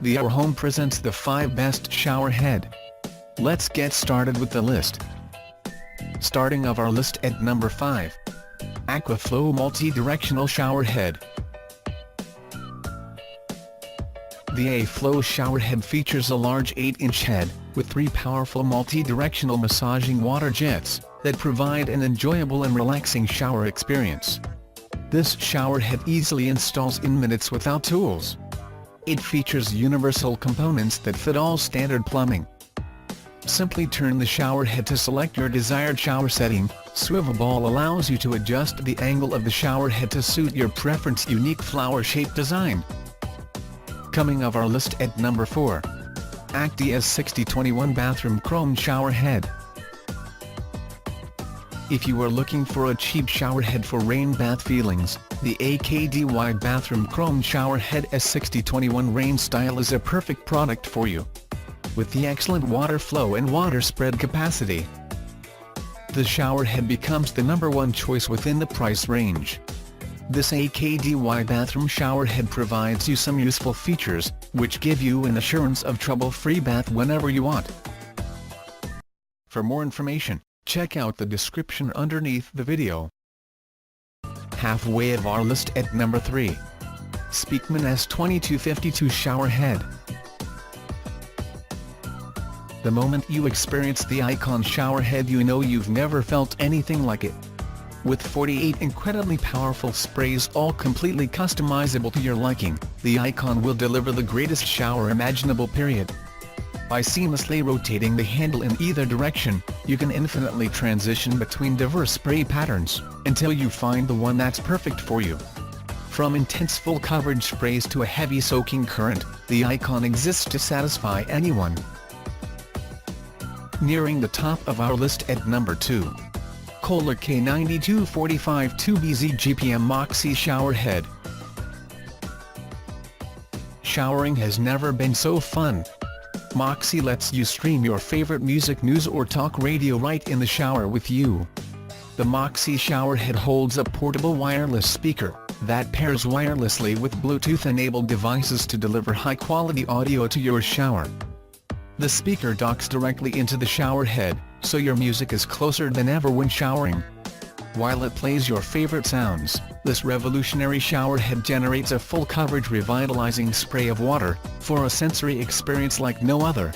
the Our Home presents the 5 best shower head. Let's get started with the list. Starting of our list at number 5. AquaFlow Multi-Directional Shower Head. The AquaFlow shower head features a large 8-inch head, with 3 powerful multi-directional massaging water jets, that provide an enjoyable and relaxing shower experience. This shower head easily installs in minutes without tools. It features universal components that fit all standard plumbing. Simply turn the shower head to select your desired shower setting. Swivel ball allows you to adjust the angle of the shower head to suit your preference. Unique flower-shaped design. Coming of our list at number 4. AKDY S6021 Bathroom Chrome Shower Head. If you are looking for a cheap shower head for rain bath feelings, the AKDY Bathroom Chrome Shower Head S6021 Rain Style is a perfect product for you. With the excellent water flow and water spread capacity, the shower head becomes the #1 choice within the price range. This AKDY bathroom shower head provides you some useful features, which give you an assurance of trouble-free bath whenever you want. For more information, check out the description underneath the video. Halfway of our list at number 3. Speakman S2252 Shower Head. The moment you experience the Icon shower head, you know you've never felt anything like it. With 48 incredibly powerful sprays, all completely customizable to your liking, the Icon will deliver the greatest shower imaginable, period. By seamlessly rotating the handle in either direction, you can infinitely transition between diverse spray patterns, until you find the one that's perfect for you. From intense full coverage sprays to a heavy soaking current, the Icon exists to satisfy anyone. Nearing the top of our list at number 2. KOHLER K9245 2BZ GPM Moxie Shower Head. Showering has never been so fun. Moxie lets you stream your favorite music, news or talk radio right in the shower with you. The Moxie shower head holds a portable wireless speaker that pairs wirelessly with Bluetooth-enabled devices to deliver high-quality audio to your shower. The speaker docks directly into the shower head, so your music is closer than ever when showering. While it plays your favorite sounds, this revolutionary shower head generates a full coverage revitalizing spray of water, for a sensory experience like no other.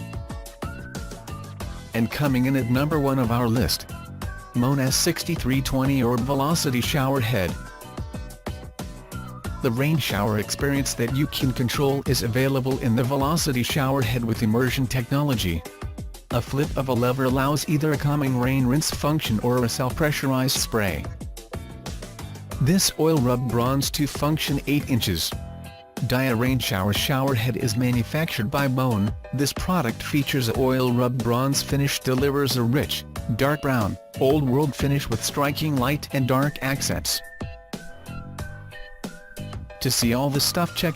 And coming in at number 1 of our list. Moen S6320 Orb Velocity Shower Head. The rain shower experience that you can control is available in the Velocity Shower Head with immersion technology. A flip of a lever allows either a calming rain rinse function or a self-pressurized spray. This oil rub bronze to function 8 inches. Dia Rain Shower Head is manufactured by Moen. This product features a oil rub bronze finish, delivers a rich, dark brown, old world finish with striking light and dark accents. To see all the stuff, check out